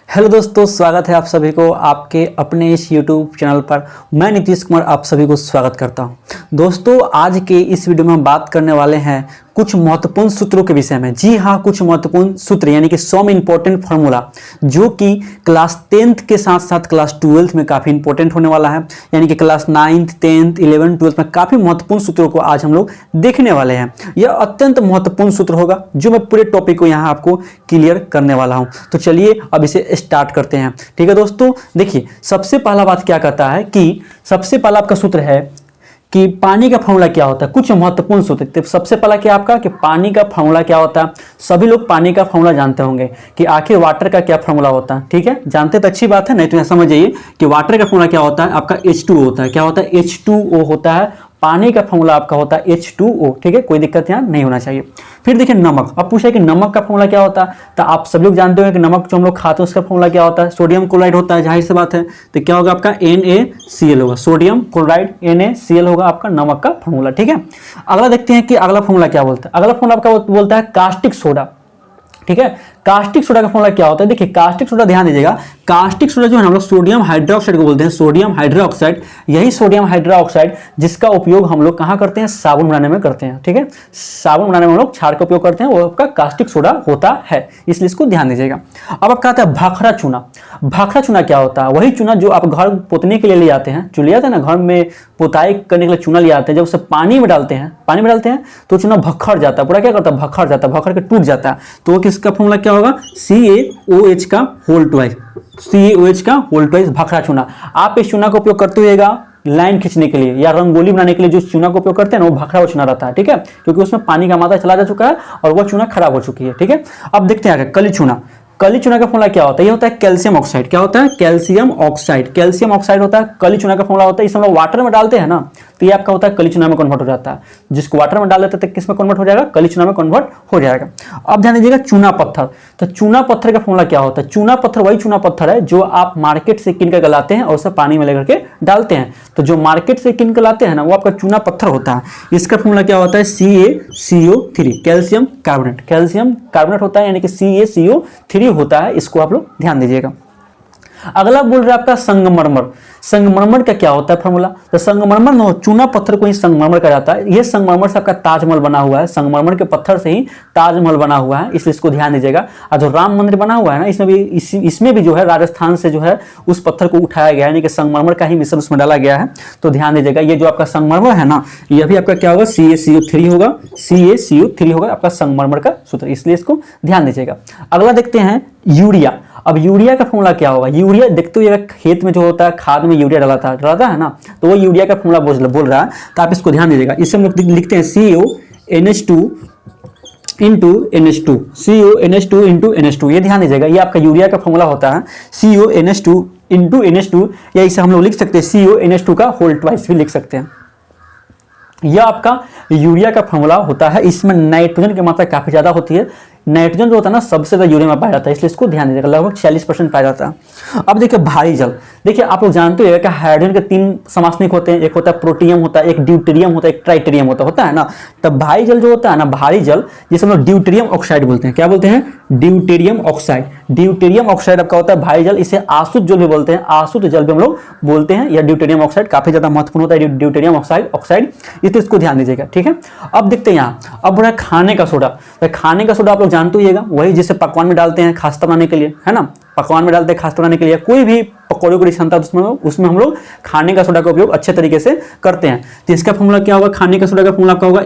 Hello दोस्तों, स्वागत है आप सभी को आपके अपने इस YouTube चैनल पर। मैं नीतीश कुमार आप सभी को स्वागत करता हूं। दोस्तों, आज के इस वीडियो में हम बात करने वाले हैं कुछ महत्वपूर्ण सूत्रों के विषय में। जी हाँ, कुछ महत्वपूर्ण सूत्र यानी कि 100 में इंपॉर्टेंट फार्मूला जो कि क्लास 10th के साथ साथ क्लास 12th में काफ़ी इंपॉर्टेंट होने वाला है। यानी कि class 9th 10th 11th 12th में काफ़ी महत्वपूर्ण सूत्रों को आज हम लोग देखने वाले हैं। यह अत्यंत महत्वपूर्ण सूत्र होगा जो मैं पूरे टॉपिक को यहाँ आपको क्लियर करने वाला हूँ। तो चलिए अब इसे स्टार्ट करते हैं। ठीक है दोस्तों, देखिए सबसे पहला बात क्या कहता है कि सबसे पहला आपका सूत्र है कि पानी का फॉर्मूला क्या होता है। कुछ महत्वपूर्ण सूत्र। तो सबसे पहला क्या आपका कि पानी का फॉर्मूला क्या होता है। सभी लोग पानी का फॉर्मूला जानते होंगे कि आखिर वाटर का क्या फॉर्मूला होता है। ठीक है, जानते तो अच्छी बात है, नहीं तो यहाँ समझ जाइए कि वाटर का फॉर्मूला क्या होता है। आपका H2O होता है। क्या होता है? H2O होता है। पानी का फॉर्मूला आपका होता है H2O। ठीक है, कोई दिक्कत यहाँ नहीं होना चाहिए। फिर देखिए नमक। अब पूछा कि नमक का फॉर्मूला क्या होता है, तो आप सब लोग जानते हो कि नमक जो हम लोग खाते हैं उसका फॉर्मूला क्या होता है। सोडियम क्लोराइड होता है, जाहिर सी बात है। तो क्या होगा आपका NaCl होगा। सोडियम क्लोराइड NaCl होगा आपका नमक का फॉर्मूला। ठीक है, अगला देखते हैं कि अगला फॉर्मूला क्या बोलता है। अगला फॉर्मूला आपका बोलता है कास्टिक सोडा। ठीक है, कास्टिक सोडा का फॉर्मूला क्या होता है। देखिए कास्टिक सोडा, ध्यान दीजिएगा, कास्टिक सोडा जो है हम लोग सोडियम हाइड्रोक्साइड को बोलते हैं। सोडियम हाइड्रोक्साइड, यही सोडियम हाइड्रोक्साइड जिसका उपयोग हम लोग कहाँ करते हैं, साबुन बनाने में करते हैं। ठीक है, साबुन बनाने में हम लोग क्षार का उपयोग करते हैं, वो आपका कास्टिक सोडा होता है, इसलिए इसको ध्यान दीजिएगा। अब आप कहते हैं भाखड़ा चूना। भाखड़ा चूना क्या होता है? वही चूना जो आप घर पोतने के लिए ले आते हैं, जो ले आते हैं ना घर में पोताई करने के लिए चूना ले आते हैं। जब उसे पानी में डालते हैं तो चूना भखड़ जाता है, पूरा क्या करता है, भखड़ जाता है, भखड़ के टूट जाता है। तो किसका फॉर्मूला क्या होगा? CaOH का होल ट्वाइस। CaOH का होल ट्वाइस भाखड़ा चूना। आप इस चूना का उपयोग करते हुएगा लाइन खींचने के लिए या रंगोली बनाने के लिए जो चूना का उपयोग करते हैं ना, वो भाखड़ा चूना रहता है। ठीक है, क्योंकि उसमें पानी का मात्रा चला जा चुका है और वह चूना खराब हो चुकी है। ठीक है, अब देखते हैं आगे कली चूना। कली चूना का फॉर्मूला क्या होता है? ये होता है कैल्शियम ऑक्साइड। क्या होता है? Calcium oxide. कैल्शियम ऑक्साइड होता है। कली चूना का फॉर्मूला होता है, इसे हम लोग वाटर में डालते हैं ना, तो ये आपका होता है कली चूना में कन्वर्ट हो जाता है। जिसको वाटर में डाल देते हैं तो किस में कन्वर्ट हो जाएगा? कली चूना में कन्वर्ट हो जाएगा। अब ध्यान दीजिएगा चूना पत्थर। तो चूना पत्थर का फॉर्मूला क्या होता है? चूना पत्थर वही चूना पत्थर है जो आप मार्केट से किन कर लाते हैं और उसे पानी में लेकर के डालते हैं। तो जो मार्केट से किन कर लाते हैं ना, वो आपका चूना पत्थर होता है। इसका फॉर्मूला क्या होता है? CaCO3, calcium carbonate. Calcium carbonate होता है, यानी कि CaCO3 होता है। इसको आप लोग ध्यान दीजिएगा। अगला बोल रहा है आपका संगमरमर। संगमरमर का क्या होता है फॉर्मूला? तो संगमरमर नो, चूना पत्थर को ही संगमरमर कहा जाता है। ये संगमरमर से आपका ताजमहल बना हुआ है। संगमरमर के पत्थर से ही ताजमहल बना हुआ है, इसलिए इसको ध्यान दीजिएगा। और जो राम मंदिर बना हुआ है ना, इसमें भी जो है राजस्थान से जो है उस पत्थर को उठाया गया है, यानी कि संगमरमर का ही मिश्रण उसमें डाला गया है। तो ध्यान दीजिएगा, ये जो आपका संगमरमर है ना, यह भी आपका क्या होगा? CaCO3 होगा। CaCO3 होगा आपका संगमरमर का सूत्र, इसलिए इसको ध्यान दीजिएगा। अगला देखते हैं यूरिया। अब यूरिया का फॉर्मूला क्या होगा? यूरिया देखते हुए खेत में जो होता है खाद में यूरिया डालता है ना, तो वो यूरिया का फॉर्मूला बोल रहा है। तो आप इसको ध्यान दीजिएगा। इसे हम लोग लिखते हैं CONH2 into NH2। CONH2 into NH2, ये ध्यान दीजिएगा। ये आपका यूरिया का फॉर्मूला होता है CONH2 इंटू NH2, या इसे हम लोग लिख सकते हैं CONH2 का होल ट्वाइस भी लिख सकते हैं। यह आपका यूरिया का फॉर्मूला होता है। इसमें नाइट्रोजन की मात्रा काफी ज्यादा होती है। नाइट्रोजन जो होता है ना, सबसे ज्यादा यूरिया में पाया जाता है, इसलिए इसको ध्यान दीजिएगा। लगभग 40% पाया जाता है। अब देखिए भारी जल। देखिए आप लोग जानते हो कि हाइड्रोजन के 3 समासनिक होते हैं। एक होता है प्रोटियम होता है, एक ड्यूटेरियम होता है, एक ट्राइटेरियम होता है ना। तब भारी जल जो होता है ना, भारी जल जिसे हम लोग ड्यूटेरियम ऑक्साइड बोलते हैं। क्या बोलते हैं? Deuterium oxide. ड्यूटेरियम ऑक्साइड आपका होता है भारी जल। इसे आसुत जल भी बोलते हैं, आसुत जल भी हम लोग बोलते हैं। या ड्यूटेरियम ऑक्साइड काफी ज्यादा महत्वपूर्ण होता है, ड्यूटेरियम ऑक्साइड, इसको ध्यान दीजिएगा। ठीक है, अब देखते हैं यहाँ। अब रहा खाने का सोडा। तो खाने का सोडा आप लोग जानते होइएगा, वही जिसे पकवान में डालते हैं खास्ता बनाने के लिए, है ना। पकवान में डालते हैं खास्ता बनाने के लिए, कोई भी पकौड़े की क्षमता उसमें हम लोग खाने का सोडा का उपयोग अच्छे तरीके से करते हैं। तो इसका फॉर्मूला क्या होगा? खाने का सोडा का फॉर्मूला क्या होगा?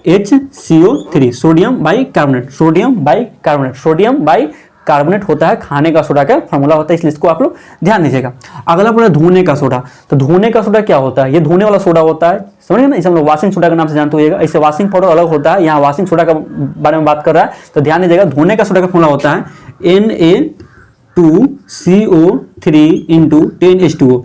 NaHCO3, sodium by carbonate. Sodium by carbonate, sodium by carbonate होता है खाने का सोडा का फॉर्मूला होता है, इसलिए इसको आप लोग ध्यान दीजिएगा। अगला पूरा धोने का सोडा। तो धोने का सोडा क्या होता है? ये धोने वाला सोडा होता है, समझिए ना। इसे हम लोग वॉशिंग सोडा के नाम से जानते होइएगा। ऐसे वॉशिंग पाउडर अलग होता है, यहाँ वॉशिंग सोडा का बारे में बात कर रहा है, तो ध्यान दीजिएगा। धोने का सोडा का फॉर्मूला होता है Na2CO3 into 10H2O।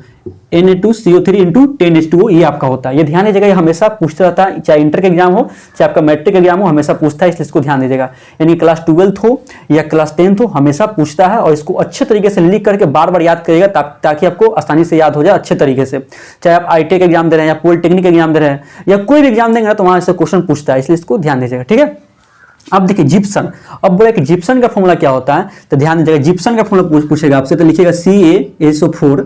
Na2CO3 into 10H2O, ये आपका होता है। ये ध्यान दीजिएगा, ये हमेशा पूछता रहता है, चाहे इंटर के एग्जाम हो चाहे आपका मैट्रिक एग्जाम हो, हमेशा पूछता है, इसलिए इसको ध्यान दीजिएगा। यानी क्लास 12th हो या क्लास 10th हो, हमेशा पूछता है, और इसको अच्छे तरीके से लिख करके बार बार याद करिएगा ताकि आपको आसानी से याद हो जाए अच्छे तरीके से। चाहे आप IIT का एग्जाम दे रहे हैं या पॉलिटेक्निक एग्जाम दे रहे हैं या कोई भी एग्जाम देंगे ना, तो वहां से क्वेश्चन पूछता है, इसलिए इसको ध्यान दीजिएगा। ठीक है, अब देखिए जिप्सन, अब बोला कि जिप्सन का फॉर्मूला क्या होता है, तो ध्यान दीजिएगा जिप्सन का फॉर्मूला पूछेगा आपसे, तो लिखिएगा CaSO4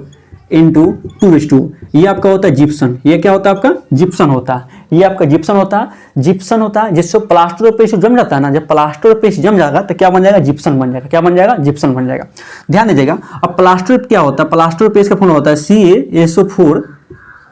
इंटू 2H2, ये आपका होता है जिप्सन। ये क्या होता है आपका जिप्सन होता है, ये आपका जिप्सन होता है। जिप्सन होता है जिससे प्लास्टर और पेस्ट जम जाता है ना, जब प्लास्टर और पेस्ट जम जाएगा तो क्या बन जाएगा, जिप्सन बन जाएगा। क्या बन जाएगा, जिप्सन बन जाएगा। ध्यान दीजिएगा। अब प्लास्टर क्या होता है, प्लास्टर और पेस्ट का फॉर्मूला होता है CaSO4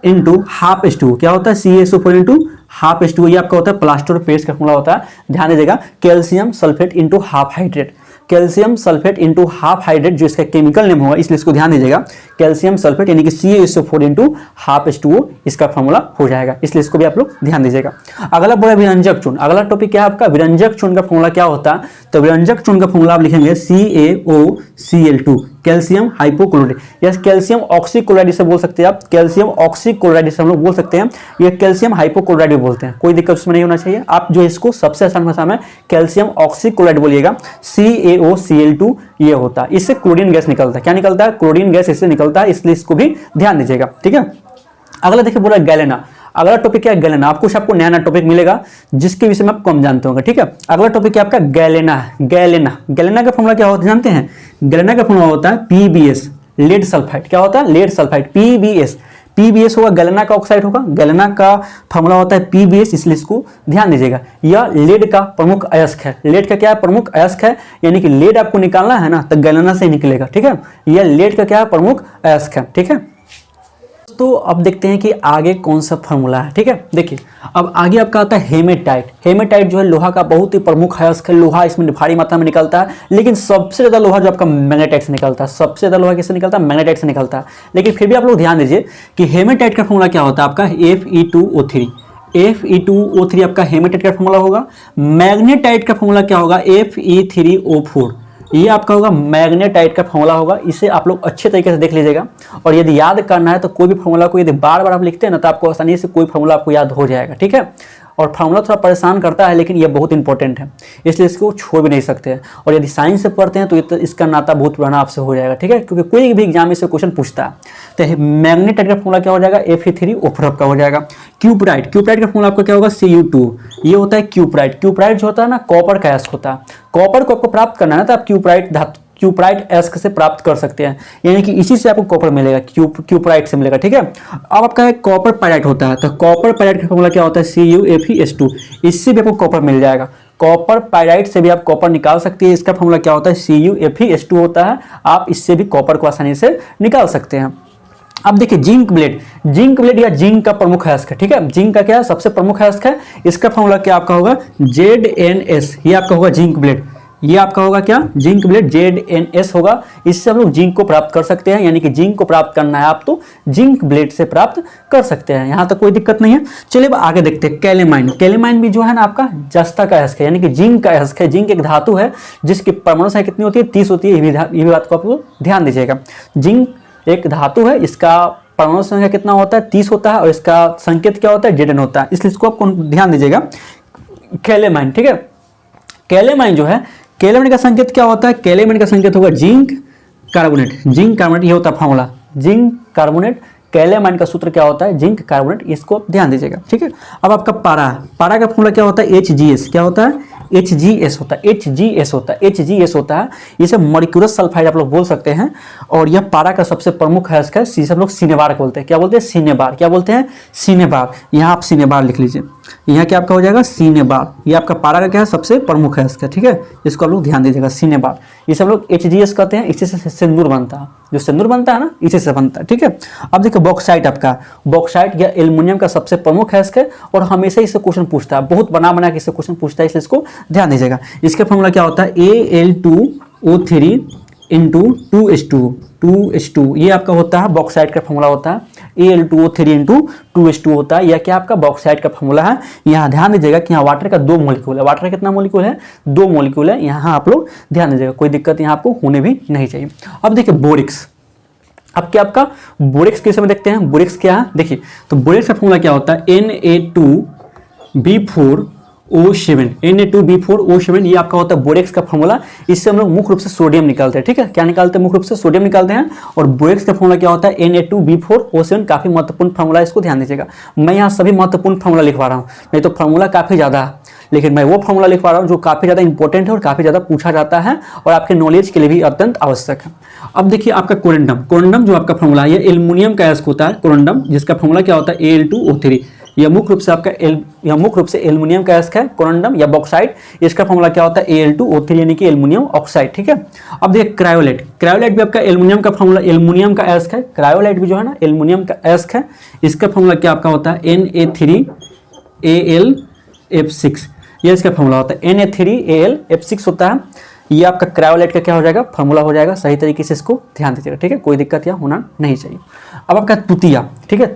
इंटू हाफ H2, क्या होता है CaSO4 इंटू हाफ H2, ये आपका होता है प्लास्टर और पेस्ट का फॉर्मूला होता है। ध्यान दीजिएगा। Calcium sulphate into half hydrate, calcium sulphate into half hydrate जो इसका केमिकल नेम होगा, इसलिए इसको ध्यान दीजिएगा। कैल्शियम सल्फेट यानी कि CaSO4 इंटू हाफ H2O इसका फॉर्मूला हो जाएगा, इसलिए इसको भी आप लोग ध्यान दीजिएगा। अगला बोला विरंजक चूर्ण, अगला टॉपिक क्या है आपका, विरंजक चूर्ण का फॉर्मूला क्या होता है, तो विरंजक चूर्ण का फॉर्मूला आप लिखेंगे CaOCl2, कैल्शियम हाइपोक्लोराइड या कैल्शियम ऑक्सीक्लोराइड इसे बोल सकते हैं आप, कैल्शियम ऑक्सीक्लोराइड इसे हम लोग बोल सकते हैं, या कैल्शियम हाइपोक्लोराइड भी बोलते हैं, कोई दिक्कत उसमें नहीं होना चाहिए। आप जो इसको सबसे आसान भाषा में कैल्शियम ऑक्सीक्लोराइड बोलिएगा, CaOCl2 ये होता है। इससे क्लोरीन गैस निकलता है, क्या निकलता है, क्लोरीन गैस इससे निकलता है, इसलिए इसको भी ध्यान दीजिएगा। ठीक है। अगला देखिए बोला गैलेना, अगला टॉपिक क्या है गैलेना, आपको नया नया टॉपिक मिलेगा जिसके विषय में आप कम जानते होंगे। ठीक है। अगला टॉपिक क्या आपका गैलेना है। गैलेना का फॉर्मूला क्या होता है जानते हैं, गैलेना का फॉर्मूला होता है PbS लेड सल्फाइड, क्या होता है लेड सल्फाइड, PbS होगा, गैलेना का ऑक्साइड होगा, गैलेना का फॉर्मूला होता है PbS, इसलिए इसको ध्यान दीजिएगा। यह लेड का प्रमुख अयस्क है, लेड का क्या है प्रमुख अयस्क है, यानी कि लेड आपको निकालना है ना तो गैलेना से निकलेगा। ठीक है। यह लेड का क्या है प्रमुख अयस्क है। ठीक है। तो अब देखते हैं कि आगे कौन सा फॉर्मूला है। ठीक है। देखिए अब आगे आपका आता है हेमेटाइट। हेमेटाइट जो है लोहा का बहुत ही प्रमुख अयस्क है, लोहा इसमें भारी मात्रा में निकलता है, लेकिन सबसे ज्यादा लोहा जो आपका मैग्नेटाइट से निकलता है, सबसे ज्यादा लोहा किससे निकलता है, मैग्नेटाइट से निकलता है। लेकिन फिर भी आप लोग ध्यान दीजिए कि हेमेटाइट का फॉर्मूला क्या होता है आपका Fe2O3, Fe2O3 आपका हेमेटाइट का फॉर्मूला होगा। मैग्नेटाइट का फॉर्मूला क्या होगा, Fe3O4, ये आपका होगा मैग्नेटाइट का फॉर्मूला होगा। इसे आप लोग अच्छे तरीके से देख लीजिएगा, और यदि याद करना है तो कोई भी फॉर्मूला को यदि बार बार आप लिखते हैं ना तो आपको आसानी से कोई फॉर्मूला आपको याद हो जाएगा। ठीक है। और फार्मूला थोड़ा परेशान करता है, लेकिन ये बहुत इंपॉर्टेंट है, इसलिए इसको छोड़ भी नहीं सकते हैं। और यदि साइंस से पढ़ते हैं तो इसका नाता बहुत पुराना आपसे हो जाएगा। ठीक है। क्योंकि कोई भी एग्जाम में से क्वेश्चन पूछता है। तो मैग्नेटाइट का फॉर्मूला क्या हो जाएगा, Fe3O4 का हो जाएगा। क्यूपराइट का फॉर्मूला आपका क्या होगा, Cu2, ये होता है क्यूपराइट जो होता है ना कॉपर का अयस्क होता है। कॉपर को आपको प्राप्त करना है तो आप क्यूपराइट अयस्क से प्राप्त कर सकते हैं, यानी कि इसी से आपको कॉपर मिलेगा, क्यूपराइट से मिलेगा। ठीक है। अब आपका है कॉपर पायराइट होता है, तो कॉपर पायराइट का फॉर्मूला क्या होता है, CuFeS2, इससे भी आपको कॉपर मिल जाएगा। कॉपर पायराइट से भी आप कॉपर निकाल सकते हैं, इसका फॉर्मूला क्या होता है, CuFeS2 होता है। आप इससे भी कॉपर को आसानी से निकाल सकते हैं। अब देखिए जिंक ब्लेड या जिंक का प्रमुख अयस्क है। ठीक है। जिंक का क्या है सबसे प्रमुख अयस्क है, इसका फॉर्मूला क्या आपका होगा ZnS, ये आपका होगा जिंक ब्लेड, ये आपका होगा क्या जिंक ब्लेड, ZnS होगा। इससे हम लोग जिंक को प्राप्त कर सकते हैं, यानी कि जिंक को प्राप्त करना है आप तो जिंक ब्लेड से प्राप्त कर सकते हैं, यहाँ तक कोई दिक्कत नहीं है। चलिए अब आगे देखते हैं कैलेमाइन भी जो है ना आपका जस्ता का अयस्क है, यानी कि जिंक का अयस्क है। जिंक एक धातु है जिसकी परमाणु संख्या कितनी होती है, 30 होती है। ये भी बात को आप लोग ध्यान दीजिएगा। जिंक एक धातु है, इसका परमाणु संख्या कितना होता है, 30 होता है, और इसका संकेत क्या होता है, Zn होता है, इसलिए इसको आपको ध्यान दीजिएगा। कैलेमाइन, ठीक है। कैलेमाइन जो है, कैलेमाइन का संकेत क्या होता है, कैलेमाइन का संकेत होगा जिंक कार्बोनेट, ये होता है फॉर्मूला जिंक कार्बोनेट। कैलेमाइन का सूत्र क्या होता है, जिंक कार्बोनेट, इसको आप ध्यान दीजिएगा। ठीक है। अब आपका पारा का फॉर्मूला क्या होता है, HGS, क्या होता है, HGS होता है। इसे मर्क्यूरस सल्फाइड आप लोग बोल सकते हैं, और यह पारा का सबसे प्रमुख अयस्क है। इसे हम लोग सिनेबार बोलते हैं, क्या बोलते हैं, सिनेबार। यहाँ आप सिनेबार लिख लीजिए, यहाँ क्या आपका हो जाएगा सिनेबार। ये आपका पारा का क्या है सबसे प्रमुख अयस्क है। ठीक है। इसको आप लोग ध्यान दीजिएगा, सिनेबार। इसे हम लोग HGS कहते हैं, इसी से सिंदूर बनता है, जो सिंदूर बनता है ना इसी से बनता है। ठीक है। अब देखिए बॉक्साइट या एल्युमिनियम का सबसे प्रमुख अयस्क है, और हमेशा इससे क्वेश्चन पूछता है, बहुत बना के इससे क्वेश्चन पूछता है, इसलिए इसको ध्यान दीजिएगा। इसका फॉर्मूला क्या होता है, Al2O3 इंटू 2H2, ये आपका होता है बॉक्साइट का फॉर्मूला होता है। Al2O3 इंटू 2H2 होता है, यह क्या आपका बॉक्साइट का फॉर्मूला है। यहाँ ध्यान दीजिएगा कि यहाँ वाटर का 2 मॉलिक्यूल है। वाटर का कितना मॉलिक्यूल है, 2 मॉलिक्यूल है। यहाँ आप लोग ध्यान दीजिएगा, कोई दिक्कत यहाँ आपको होने भी नहीं चाहिए। अब देखिए बोरिक्स, अब क्या आपका बोरिक्स किस में देखते हैं, बोरिक्स क्या है देखिए, तो बोरिक्स का फॉर्मूला क्या होता है, Na2B4 O7 Na2B4O7 ये आपका होता है बोरेक्स का फॉर्मूला। इससे हम लोग मुख्य रूप से सोडियम निकालते हैं, ठीक है। क्या निकालते हैं? मुख्य रूप से सोडियम निकालते हैं। और बोरेक्स का फॉर्मूला क्या होता है? Na2B4O7। काफी महत्वपूर्ण फॉर्मूला है, इसको ध्यान दीजिएगा। मैं यहाँ सभी महत्वपूर्ण फॉर्मूला लिखवा रहा हूँ, नहीं तो फॉर्मूला काफी ज्यादा है, लेकिन मैं वो फॉर्मूला लिखवा रहा हूँ जो काफी ज्यादा इंपॉर्टेंट है और काफी ज्यादा पूछा जाता है और आपके नॉलेज के लिए भी अत्यंत आवश्यक है। अब देखिए आपका कोरेंडम जो आपका फॉर्मूला है, ये एल्युमिनियम का एस्क होता है कोरेंडम, जिसका फॉर्मूला क्या होता है? Al2O3। यह मुख्य रूप से एल्युमिनियम का एस्क है कोरेंडम या बॉक्साइट। इसका फॉर्मूला क्या होता है? Al2O3 यानी कि एल्युमिनियम ऑक्साइड, ठीक है। अब देखिए क्रायोलाइट भी आपका एल्युमिनियम का फॉर्मूला, एल्युमिनियम का एस्क है। क्रायोलाइट भी जो है ना एल्युमिनियम का एस्क है। इसका फॉर्मूला क्या आपका होता है? Na3Al(F6) ये इसका फॉर्मूला होता है। Na3Al(F6) होता है। ये आपका क्रायोलाइट का क्या हो जाएगा? फॉर्मूला हो जाएगा। सही तरीके से इसको ध्यान दीजिएगा, ठीक है। कोई दिक्कत यहाँ होना नहीं चाहिए। अब आपका तुतिया, ठीक है।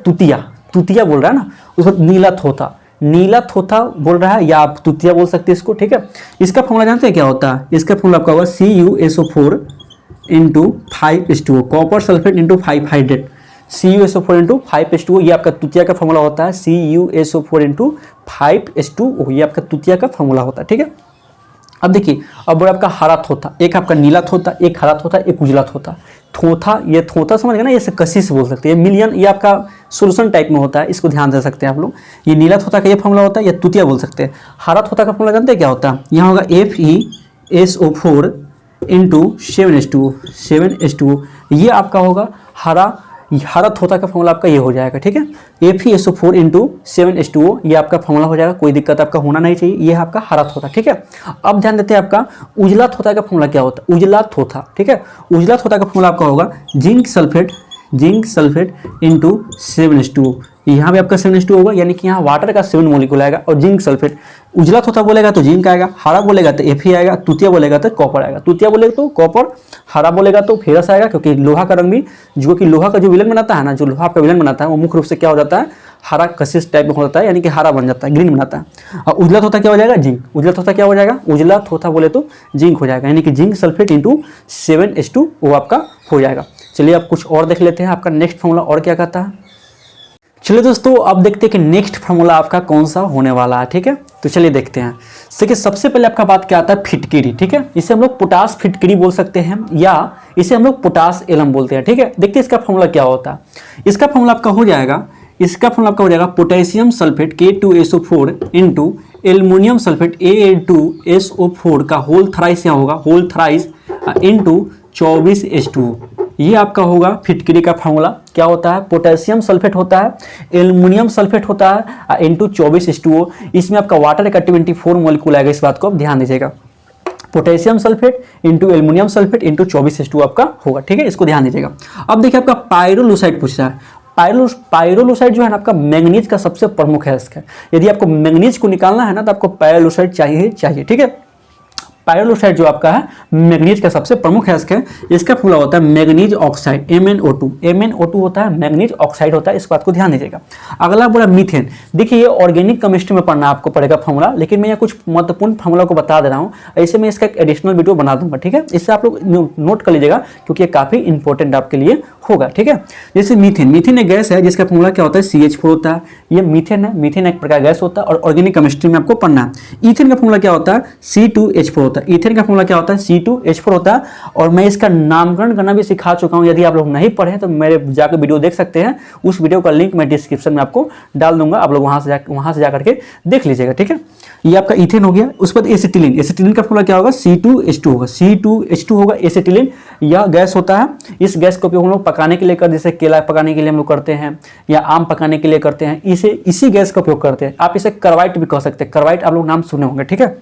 तुतिया बोल रहा है ना, उसको नीला थोथा बोल रहा है, या आप तुतिया बोल सकते हैं इसको, ठीक है। इसका फॉर्मूला जानते हैं क्या होता है? इसका फॉर्मूला आपका होगा CuSO4 × 5H2O, copper sulphate × 5 hydrate. CuSO4 × 5H2O ये आपका तुतिया का फॉर्मूला होता है। CuSO4 × 5H2O ये आपका तुतिया का फॉर्मूला होता है, ठीक है। अब देखिए, अब आपका हरा थोथा, एक आपका नीला थोथा, एक हरा थोथा, एक उजला थोथा। ये थोथा समझ गए ना, ये कशिश बोल सकते हैं। मिलियन ये आपका सोल्यूशन टाइप में होता है, इसको ध्यान दे सकते हैं आप लोग। ये नीला थोथा का ये फॉर्मूला होता है, या तुतिया बोल सकते हैं। हरा थोथा का फॉर्मूला जानते हैं क्या होता है? यहाँ होगा FeSO4 × 7H2O। ये आपका होगा हरा थोथा का फॉर्मूला आपका ये हो जाएगा, ठीक है। FeSO4 × 7H2O ये आपका फॉर्मूला हो जाएगा। कोई दिक्कत आपका होना नहीं चाहिए। ये है आपका हरा थोथा, ठीक है। अब ध्यान देते हैं आपका उजला थोथा का फॉर्मूला क्या होता है? उजला थोथा, ठीक है। उजला थोथा का फॉर्मूला आपका होगा जिंक सल्फेट × 7H2O। यहाँ भी आपका 7H2O होगा, यानी कि यहाँ वाटर का 7 मॉलिक्यूल आएगा और जिंक सल्फेट। उजला थोथा बोलेगा तो जिंक आएगा, हरा बोलेगा तो Fe आएगा, तुतिया बोलेगा तो कॉपर आएगा। तुतिया बोलेगा तो कॉपर, हरा बोलेगा तो फेरस आएगा, क्योंकि लोहा का रंग भी, जो कि लोहा का जो विलन बनाता है ना, जो लोहा का विलन बनाता है वो मुख्य रूप से क्या हो जाता है? हरा कशिश टाइप में हो जाता है, यानी कि हरा बन जाता है, ग्रीन बनाता है। और उजला थोथा क्या हो जाएगा? जिंक। उजला थोथा क्या हो जाएगा? उजला थोथा बोले तो जिंक हो जाएगा, यानी कि जिंक सल्फेट × 7H2O आपका हो जाएगा। चलिए अब कुछ और देख लेते हैं, आपका नेक्स्ट फॉर्मूला और क्या कहता है। चलिए दोस्तों, अब देखते हैं कि नेक्स्ट फॉर्मूला आपका कौन सा होने वाला है, ठीक है। तो चलिए देखते हैं। देखिए सबसे पहले आपका बात क्या आता है? फिटकिरी, ठीक है। इसे हम लोग पोटास फिटकिरी बोल सकते हैं, या इसे हम लोग पोटास एलम बोलते हैं, ठीक है। देखते हैं इसका फॉर्मूला क्या होता है। इसका फॉर्मूला आपका हो जाएगा potassium sulphate K2SO4 × aluminium sulphate Al2SO4 का होल थ्राइस यहाँ होगा, होल थ्राइस × 24H2O। ये आपका होगा फिटकिरी का फॉर्मूला। क्या होता है? पोटेशियम सल्फेट होता है, एल्युमिनियम सल्फेट होता है × 24H2O। इसमें आपका वाटर का 24 मॉलिक्यूल आएगा, इस बात को आप ध्यान दीजिएगा। Potassium sulphate × aluminium sulphate × 24H2O आपका होगा, ठीक है। इसको ध्यान दीजिएगा। अब देखिए आपका पायरोलुसाइड पूछ रहा है। पायरोलुसाइड जो है ना आपका मैंगनीज का सबसे प्रमुख एस्क है। यदि आपको मैंगनीज को निकालना है ना तो आपको पायरोलुसाइड चाहिए, ठीक है। पायरोलुसाइड जो आपका है मैंगनीज का सबसे प्रमुख एस्क है। इसका फॉर्मूला होता है मैंगनीज ऑक्साइड, MnO2 होता है, मैंगनीज ऑक्साइड होता है, इस बात को ध्यान दीजिएगा। अगला बोला मीथेन। देखिए ये ऑर्गेनिक केमिस्ट्री में पढ़ना आपको पड़ेगा फॉर्मूला, लेकिन मैं यहाँ कुछ महत्वपूर्ण फॉर्मूला को बता दे रहा हूँ। ऐसे में इसका एक एडिशनल वीडियो बना दूंगा, ठीक है। इससे आप लोग नोट कर लीजिएगा, क्योंकि ये काफी इंपॉर्टेंट आपके लिए होगा, ठीक है। जैसे मीथेन एक गैस है जिसका फॉर्मूला क्या होता है? CH4 होता है। ये मीथेन है, मीथेन एक प्रकार गैस होता है और ऑर्गेनिक केमिस्ट्री में आपको पढ़ना है। ईथेन का फॉर्मूला क्या होता है? C2H4 होता है। ईथेन का फॉर्मूला क्या होता है? C2H4 होता है। और मैं इसका नामकरण करना भी सिखा चुका हूं। यदि आप लोग नहीं पढ़े तो मेरे जाकर वीडियो देख सकते हैं, उस वीडियो का लिंक मैं डिस्क्रिप्शन में आपको डाल दूंगा, आप लोग वहां से जाकर के देख लीजिएगा, ठीक है। ये आपका ईथेन हो गया। उसके बाद एसिटिलीन का फॉर्मूला क्या होगा? C2H2 होगा। C2H2 होगा एसिटिलीन। यह गैस होता है। इस गैस का उपयोग हम लोग पकाने के लिए करते हैं, जैसे केला पकाने के लिए हम लोग करते हैं, या आम पकाने के लिए करते हैं, इसी गैस का उपयोग करते हैं। आप इसे कार्बाइड भी कह सकते हैं, कार्बाइड आप लोग नाम सुने होंगे, ठीक है।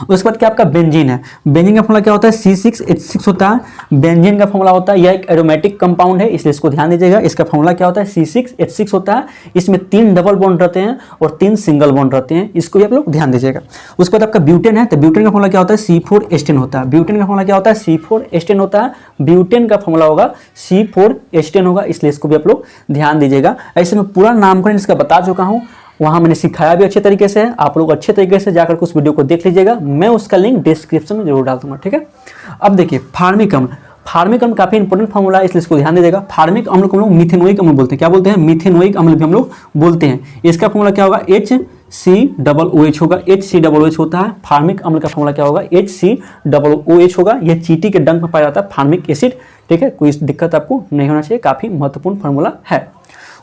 उसके बाद क्या आपका बेंजीन है। बेंजीन का फॉर्मूला क्या होता है? C6H6 होता है। बेंजीन का फॉर्मूला होता है, यह एक एरोमेटिक कंपाउंड है, इसलिए इसको ध्यान दीजिएगा। इसका फॉर्मूला क्या होता है? C6H6 होता है। इसमें 3 डबल बॉन्ड रहते हैं और 3 सिंगल बॉन्ड रहते हैं, इसको भी आप लोग ध्यान दीजिएगा। उसके बाद आपका ब्यूटेन है, तो ब्यूटेन का फॉर्मूला क्या होता है? C4H10 होता है। ब्यूटेन का फॉर्मूला क्या होता है? C4H10 होता है। ब्यूटेन का फॉर्मूला होगा C4H10 होगा, इसलिए इसको भी आप लोग ध्यान दीजिएगा। ऐसे में पूरा नामकरण इसका बता चुका हूँ, वहां मैंने सिखाया भी अच्छे तरीके से है। आप लोग अच्छे तरीके से जाकर उस वीडियो को देख लीजिएगा, मैं उसका लिंक डिस्क्रिप्शन में जरूर डाल दूंगा, ठीक है। अब देखिए फार्मिकम फार्मिक अम्ल काफी इंपॉर्टेंट फॉर्मूला है, इसलिए इसको ध्यान दीजिएगा। फार्मिक अम्ल को हम लोग मिथेनोइक अम्ल बोलते हैं। क्या बोलते हैं? मिथेनोइक अम्ल भी हम लोग बोलते हैं। इसका फॉर्मूला क्या होगा? HCOOH होगा। HCOOH होता है। फार्मिक अम्ल का फॉर्मूला क्या होगा? HCOOH होगा। यह चींटी के डंक में पाया जाता है, फार्मिक एसिड। ठीक है, कोई दिक्कत आपको नहीं होना चाहिए, काफी महत्वपूर्ण फॉर्मूला है।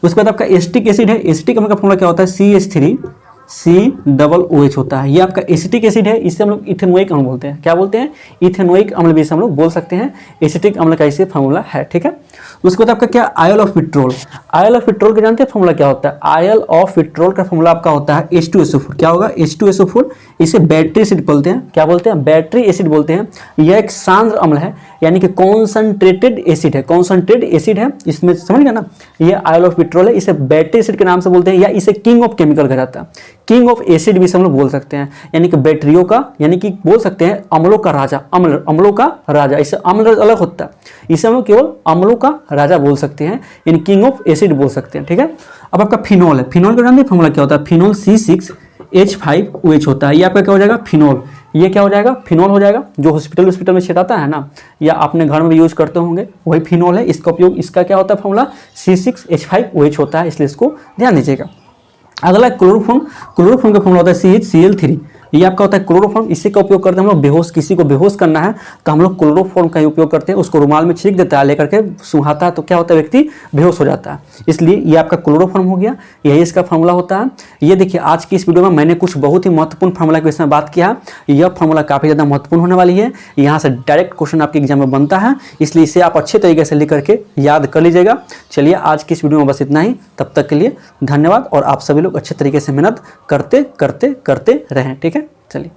उसके बाद आपका एसिटिक एसिड है। एसिटिक अम्ल का फॉर्मूला क्या होता है? CH3COOH होता है। ये आपका एसिटिक एसिड है, इसे हम लोग इथेनोइक अम्ल बोलते हैं। क्या बोलते हैं? इथेनोइक अम्ल भी इसे हम लोग बोल सकते हैं। एसिटिक अम्ल का इसे फॉर्मूला है। ठीक है, उसके बाद आपका क्या? Oil of vitriol. Oil of vitriol के जानते हैं फॉर्मूला क्या होता है? आयल ऑफ विट्रोल का फॉर्मूला आपका होता है H2SO4। क्या होगा? H2SO4। इसे बैटरी एसिड बोलते हैं। क्या बोलते हैं? बैटरी एसिड बोलते हैं। यह एक सांद्र अम्ल है, यानी कि कॉन्सनट्रेटेड एसिड है। कॉन्सनट्रेटेड एसिड है, इसमें समझ गए ना? ये आयल ऑफ विट्रोल है। इसे बैटरी एसिड के नाम से बोलते हैं, या इसे किंग ऑफ केमिकल कहा जाता है। किंग ऑफ एसिड भी हम लोग बोल सकते हैं, यानी कि बैटरियों का, यानी कि बोल सकते हैं अम्लों का राजा। अम्लों का राजा। इससे अम्ल अलग होता है, इसे हम लोग केवल अम्लों का राजा बोल सकते हैं, यानी किंग ऑफ एसिड बोल सकते हैं। ठीक है, अब आपका फिनॉल है। फिनॉल का जानते हैं फॉर्मूला क्या होता है? फिनॉल C6H5OH होता है। ये आपका क्या हो जाएगा? फिनॉल। ये क्या हो जाएगा? फिनॉल हो जाएगा। जो हॉस्पिटल में छिटाता है ना, या अपने घर में भी यूज करते होंगे, वही फिनॉल है। इसका उपयोग, इसका क्या होता है फॉर्मूला? C6H5OH होता है, इसलिए इसको ध्यान दीजिएगा। अगला क्लोरोफॉर्म। क्लोरोफॉर्म का फॉर्मूला होता है CHCl3। ये आपका होता है क्लोरोफॉर्म। इसी का उपयोग करते हैं हम लोग बेहोश, किसी को बेहोश करना है तो हम लोग क्लोरोफॉर्म का ही उपयोग करते हैं। उसको रुमाल में छींक देता है, लेकर के सुहाता है, तो क्या होता है? व्यक्ति बेहोश हो जाता है। इसलिए ये आपका क्लोरोफॉर्म हो गया, यही इसका फॉर्मूला होता है। ये देखिए, आज की इस वीडियो में मैंने कुछ बहुत ही महत्वपूर्ण फॉर्मूला के विषय में बात किया। यह फॉर्मूला काफी ज्यादा महत्वपूर्ण होने वाली है। यहाँ से डायरेक्ट क्वेश्चन आपके एग्जाम में बनता है, इसलिए इसे आप अच्छे तरीके से लिख करके याद कर लीजिएगा। चलिए, आज की इस वीडियो में बस इतना ही। तब तक के लिए धन्यवाद, और आप सभी लोग अच्छे तरीके से मेहनत करते रहें। ठीक है, चलिए।